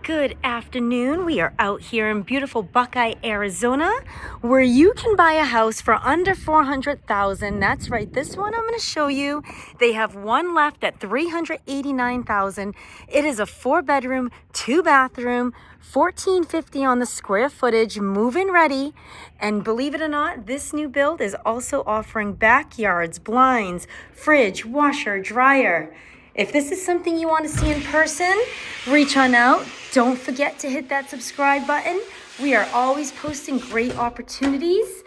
Good afternoon. We are out here in beautiful Buckeye, Arizona, where you can buy a house for under $400,000. That's right. This one I'm going to show you. They have one left at $389,000. It is a 4-bedroom, 2-bathroom, $1,450 on the square footage, move-in ready. And believe it or not, this new build is also offering backyards, blinds, fridge, washer, dryer. If this is something you want to see in person, reach on out. Don't forget to hit that subscribe button. We are always posting great opportunities.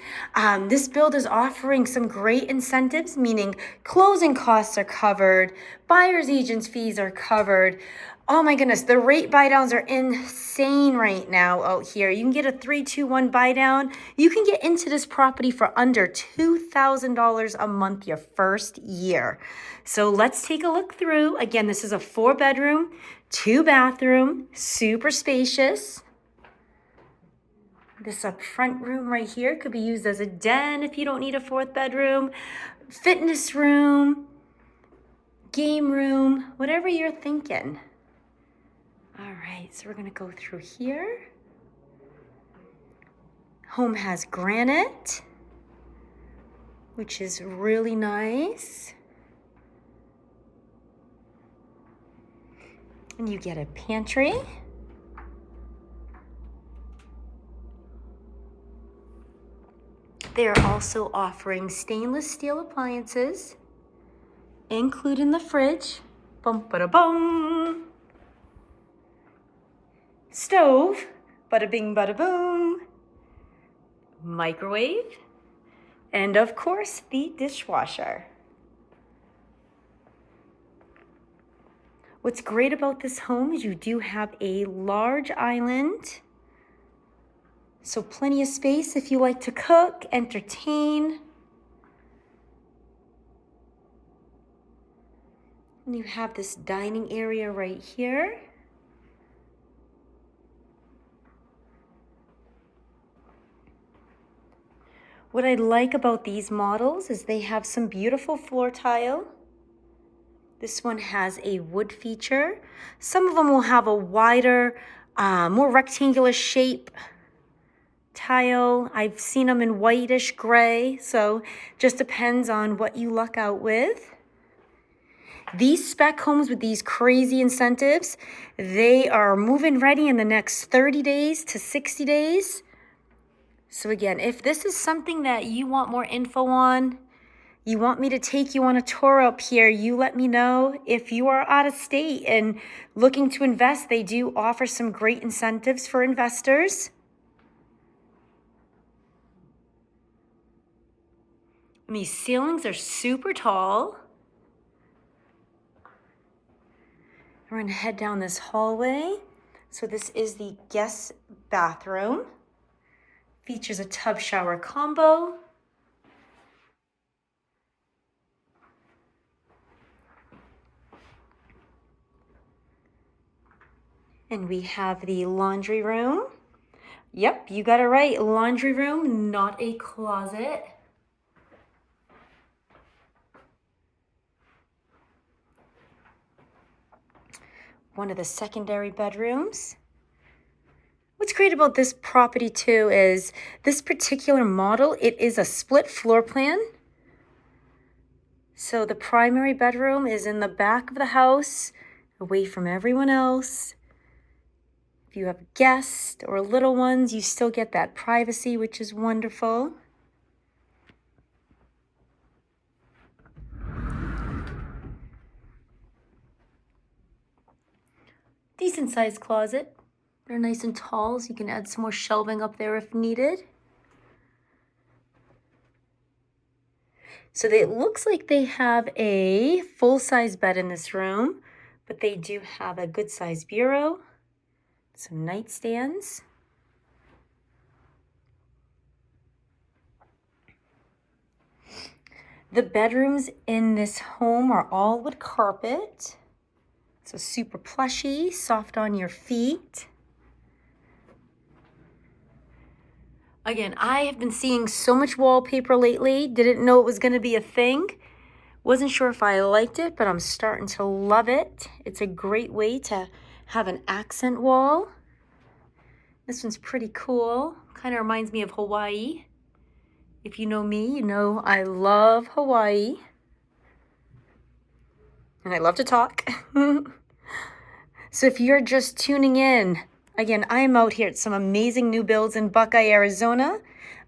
This build is offering some great incentives, meaning closing costs are covered, buyer's agent's fees are covered. Oh my goodness, the rate buy downs are insane right now out here. You can get a 3-2-1 buy down. You can get into this property for under $2,000 a month your first year. So let's take a look through. Again, this is a 4-bedroom, 2-bathroom, super spacious. This up front room right here could be used as a den if you don't need a 4th bedroom, fitness room, game room, whatever you're thinking. All right, so we're gonna go through here. Home has granite, which is really nice. And you get a pantry. They are also offering stainless steel appliances, including the fridge. Bum, bada, bum. Stove, bada bing, bada boom, microwave, and of course the dishwasher. What's great about this home is you do have a large island, so plenty of space if you like to cook, entertain. And you have this dining area right here. What I like about these models is they have some beautiful floor tile. This one has a wood feature. Some of them will have a wider, more rectangular shape tile. I've seen them in whitish gray, so just depends on what you luck out with. These spec homes with these crazy incentives, they are move-in ready in the next 30 days to 60 days. So again, if this is something that you want more info on, you want me to take you on a tour up here, you let me know. If you are out of state and looking to invest, they do offer some great incentives for investors. And these ceilings are super tall. We're gonna head down this hallway. So this is the guest bathroom. Features a tub shower combo. And we have the laundry room. Yep, you got it right. Laundry room, not a closet. One of the secondary bedrooms. What's great about this property too is this particular model, it is a split floor plan. So the primary bedroom is in the back of the house, away from everyone else. If you have guests or little ones, you still get that privacy, which is wonderful. Decent sized closet. They're nice and tall, so you can add some more shelving up there if needed. So it looks like they have a full-size bed in this room, but they do have a good-sized bureau, some nightstands. The bedrooms in this home are all wood carpet, so super plushy, soft on your feet. Again, I have been seeing so much wallpaper lately. Didn't know it was going to be a thing. Wasn't sure if I liked it, but I'm starting to love it. It's a great way to have an accent wall. This one's pretty cool. Kind of reminds me of Hawaii. If you know me, you know I love Hawaii. And I love to talk. So if you're just tuning in, again, I am out here at some amazing new builds in Buckeye, Arizona.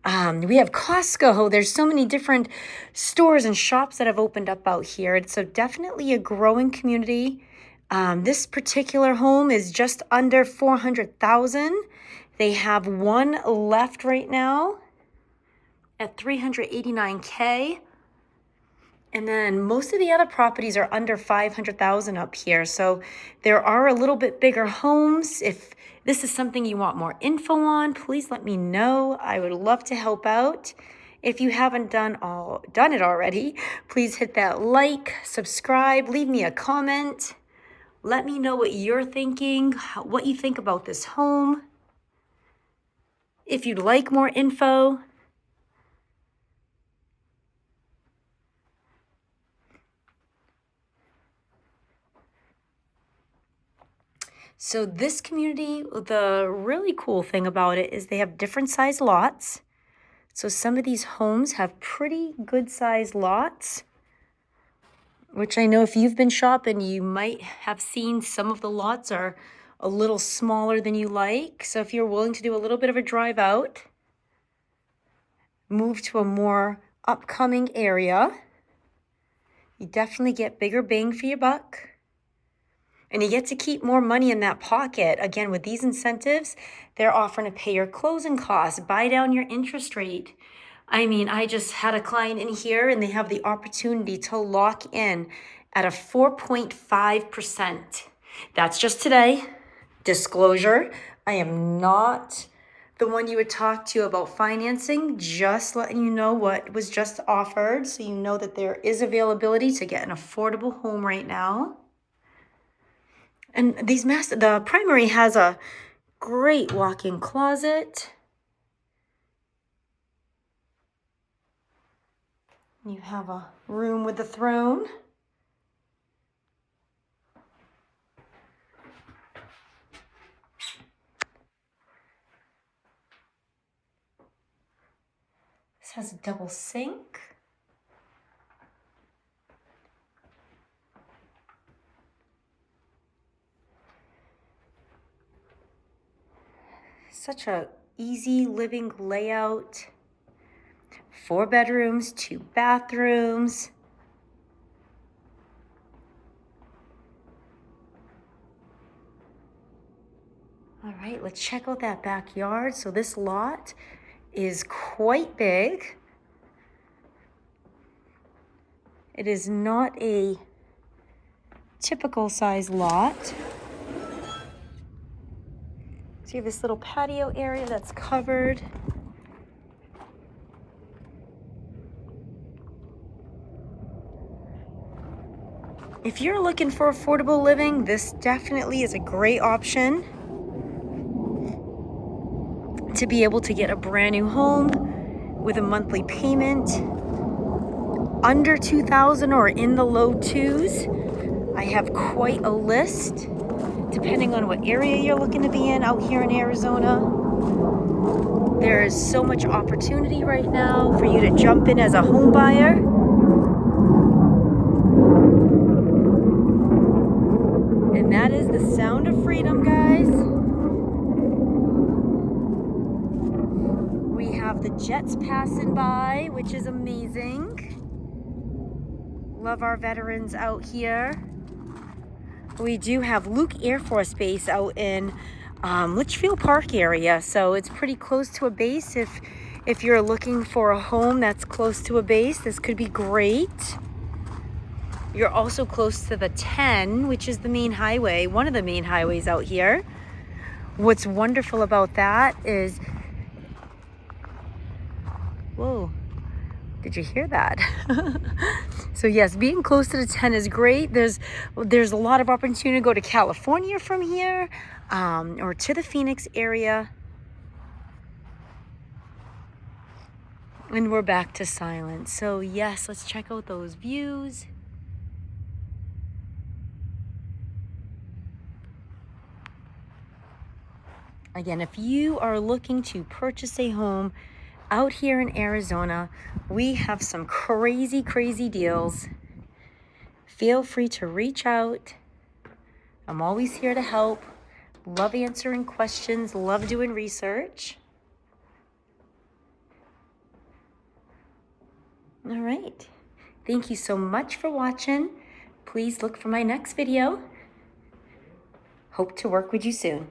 We have Costco. There's so many different stores and shops that have opened up out here. It's definitely a growing community. This particular home is just under $400,000. They have one left right now at $389K. And then most of the other properties are under $500,000 up here. So there are a little bit bigger homes. If this is something you want more info on, please let me know. I would love to help out. If you haven't done it already, please hit that like, subscribe, leave me a comment. Let me know what you're thinking, what you think about this home. If you'd like more info, so this community, the really cool thing about it is they have different size lots. So some of these homes have pretty good size lots, which I know if you've been shopping, you might have seen some of the lots are a little smaller than you like. So if you're willing to do a little bit of a drive out, move to a more upcoming area, you definitely get bigger bang for your buck. And you get to keep more money in that pocket. Again, with these incentives, they're offering to pay your closing costs, buy down your interest rate. I mean, I just had a client in here and they have the opportunity to lock in at a 4.5%. That's just today. Disclosure, I am not the one you would talk to about financing, just letting you know what was just offered so you know that there is availability to get an affordable home right now. And the primary has a great walk-in closet. You have a room with a throne. This has a double sink. Such a easy living layout. 4 bedrooms, 2 bathrooms. All right, let's check out that backyard. So this lot is quite big. It is not a typical size lot. So you have this little patio area that's covered. If you're looking for affordable living, this definitely is a great option to be able to get a brand new home with a monthly payment under $2,000 or in the low 2s. I have quite a list depending on what area you're looking to be in out here in Arizona. There is so much opportunity right now for you to jump in as a home buyer. And that is the sound of freedom, guys. We have the jets passing by, which is amazing. Love our veterans out here. We do have Luke Air Force Base out in Litchfield Park area, so it's pretty close to a base. If you're looking for a home that's close to a base, this could be great. You're also close to the 10, which is the main highway, one of the main highways out here. What's wonderful about that is, whoa, did you hear that? So yes, being close to the 10 is great. There's a lot of opportunity to go to California from here, or to the Phoenix area. And we're back to silence. So yes, let's check out those views. Again, if you are looking to purchase a home out here in Arizona, we have some crazy, crazy deals. Feel free to reach out. I'm always here to help. Love answering questions, love doing research. All right. Thank you so much for watching. Please look for my next video. Hope to work with you soon.